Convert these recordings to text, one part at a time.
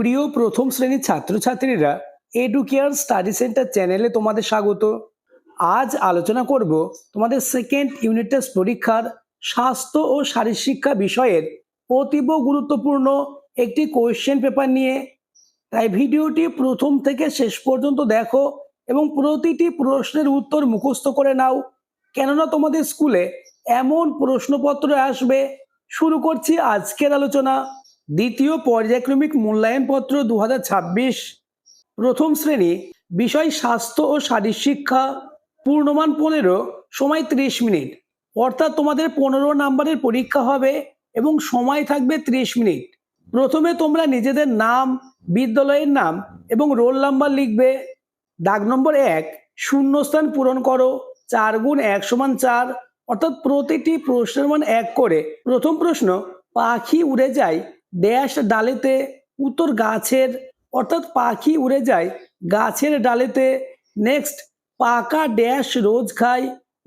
প্রিয় প্রথম শ্রেণীর ছাত্রছাত্রীরা, এডুকেয়ার স্টাডি সেন্টার চ্যানেলে তোমাদের স্বাগত। আজ আলোচনা করব তোমাদের সেকেন্ড ইউনিট টেস্ট পরীক্ষার স্বাস্থ্য ও শারীরশিক্ষা বিষয়ের অতীব গুরুত্বপূর্ণ একটি কোয়েশ্চেন পেপার নিয়ে। তাই ভিডিওটি প্রথম থেকে শেষ পর্যন্ত দেখো এবং প্রতিটি প্রশ্নের উত্তর মুখস্থ করে নাও, কেননা তোমাদের স্কুলে এমন প্রশ্নপত্র আসবে। শুরু করছি আজকের আলোচনা। দ্বিতীয় পর্যায়ক্রমিক মূল্যায়নপত্র 2026, প্রথম শ্রেণী, বিষয় স্বাস্থ্য ও শারীরশিক্ষা, পূর্ণমান 15, সময় 30 মিনিট। অর্থাৎ তোমাদের 15 নম্বরের পরীক্ষা হবে এবং সময় থাকবে 30 মিনিট। প্রথমে তোমরা নিজেদের নাম, বিদ্যালয়ের নাম এবং রোল নাম্বার লিখবে। দাগ নম্বর 1, শূন্যস্থান পূরণ করো। 4 গুণ 1 সমান 4, অর্থাৎ প্রতিটি প্রশ্নের মান 1 করে। প্রথম প্রশ্ন, পাখি উড়ে যায় ড্যাশ ডালেতে, উত্তর গাছের, অর্থাৎ পাখি উড়ে যায় গাছের ডালেতে। নেক্সট, পাকা ড্যাশ রোজ খায়,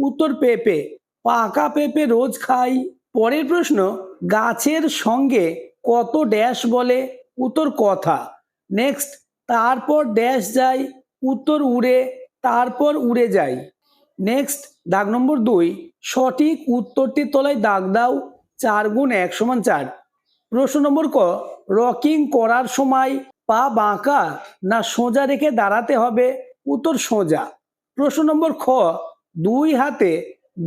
উত্তর পেঁপে, পাকা পেঁপে রোজ খায়। পরের প্রশ্ন, গাছের সঙ্গে কত ড্যাশ বলে, উত্তর কথা। নেক্সট, তারপর ড্যাশ যায়, উত্তর উড়ে, তারপর উড়ে যায়। নেক্সট, দাগ নম্বর 2, সঠিক উত্তরটির তলায় দাগ দাও। 4 গুণ 1 সমান 4। প্রশ্ন নম্বর ক, রকিং করার সময় পা বাঁকা না সোজা রেখে দাঁড়াতে হবে, উত্তর সোজা। প্রশ্ন নম্বর খ, 2 হাতে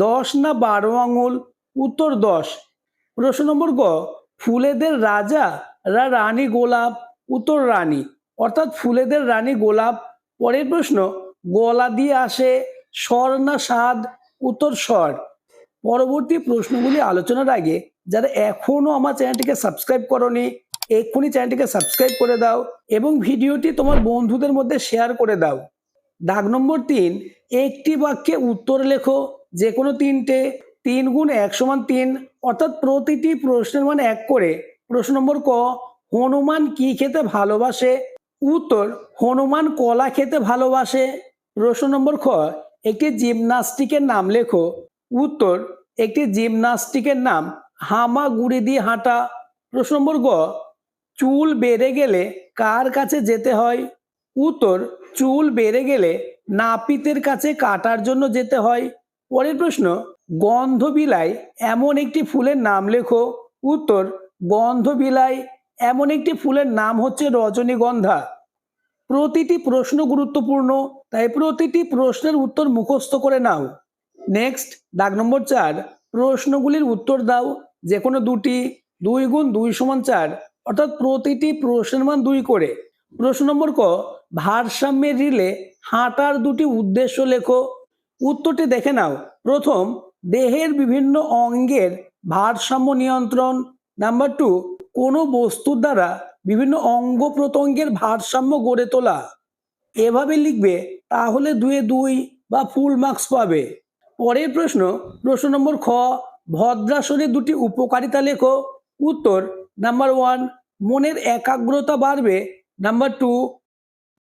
10 না 12 আঙুল, উত্তর 10। প্রশ্ন নম্বর গ, ফুলেদের রাজা রানী গোলাপ, উত্তর রানী, অর্থাৎ ফুলেদের রানী গোলাপ। পরের প্রশ্ন, গলা দিয়ে আসে স্বর না স্বাদ, উত্তর স্বর। পরবর্তী প্রশ্নগুলি আলোচনার আগে যারা এখনো আমার চ্যানেলটিকে সাবস্ক্রাইব করোনি, এক্ষুনি চ্যানেলটিকে সাবস্ক্রাইব করে দাও এবং ভিডিওটি তোমার বন্ধুদের মধ্যে শেয়ার করে দাও। দাগ নম্বর 3, একটি বাক্যে উত্তর লেখো, যে কোনো 3টে। 3 গুণ 1 সমান 3, অর্থাৎ প্রতিটি প্রশ্নের মান 1 করে। প্রশ্ন নম্বর ক, হনুমান কি খেতে ভালোবাসে, উত্তর হনুমান কলা খেতে ভালোবাসে। প্রশ্ন নম্বর খ, একটি জিমনাস্টিকের নাম লেখো, উত্তর একটি জিমনাস্টিকের নাম হামাগুড়ি দিয়ে হাঁটা। প্রশ্ন নম্বর গ, চুল বেড়ে গেলে কার কাছে যেতে হয়, উত্তর চুল বেড়ে গেলে নাপিতের কাছে কাটার জন্য যেতে হয়। পরের প্রশ্ন, গন্ধবিলাই এমন একটি ফুলের নাম লেখো, উত্তর গন্ধবিলাই এমন একটি ফুলের নাম হচ্ছে রজনীগন্ধা। প্রতিটি প্রশ্ন গুরুত্বপূর্ণ, তাই প্রতিটি প্রশ্নের উত্তর মুখস্থ করে নাও। নেক্সট, দাগ নম্বর 4, প্রশ্নগুলির উত্তর দাও, যে কোনো 2টি। 2 গুণ 2 সমান 4, অর্থাৎ প্রতিটি প্রশ্নের মান 2 করে। প্রশ্ন নম্বর ক, ভারসাম্যের রিলে হাঁটার 2টি উদ্দেশ্য লেখো। উত্তরটি দেখে নাও। প্রথম, দেহের বিভিন্ন অঙ্গের ভারসাম্য নিয়ন্ত্রণ। নাম্বার 2, কোনো বস্তুর দ্বারা বিভিন্ন অঙ্গ প্রত্যঙ্গের ভারসাম্য গড়ে তোলা। এভাবে লিখবে, তাহলে 2-এ 2 বা ফুল মার্কস পাবে। পরের প্রশ্ন, প্রশ্ন নম্বর খ, ভদ্রাসনের 2টি উপকারিতা লেখো। উত্তর, নাম্বার 1, মনের একাগ্রতা বাড়বে। নাম্বার 2।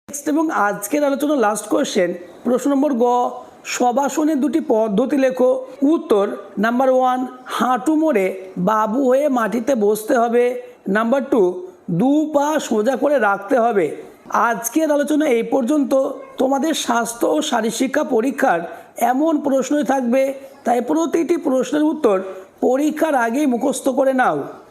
নেক্সট এবং আজকের আলোচনা লাস্ট কোয়েশ্চেন, প্রশ্ন নম্বর গ, শবাসনের 2টি পদ্ধতি লেখো। উত্তর, নাম্বার 1, হাঁটু মোড়ে বাবু হয়ে মাটিতে বসতে হবে। নাম্বার 2, 2 পা সোজা করে রাখতে হবে। আজকের আলোচনা এই পর্যন্ত। তোমাদের স্বাস্থ্য ও শারীরশিক্ষা পরীক্ষার এমন প্রশ্নই থাকবে, তাই প্রতিটি প্রশ্নের উত্তর পরীক্ষার আগেই মুখস্থ করে নাও।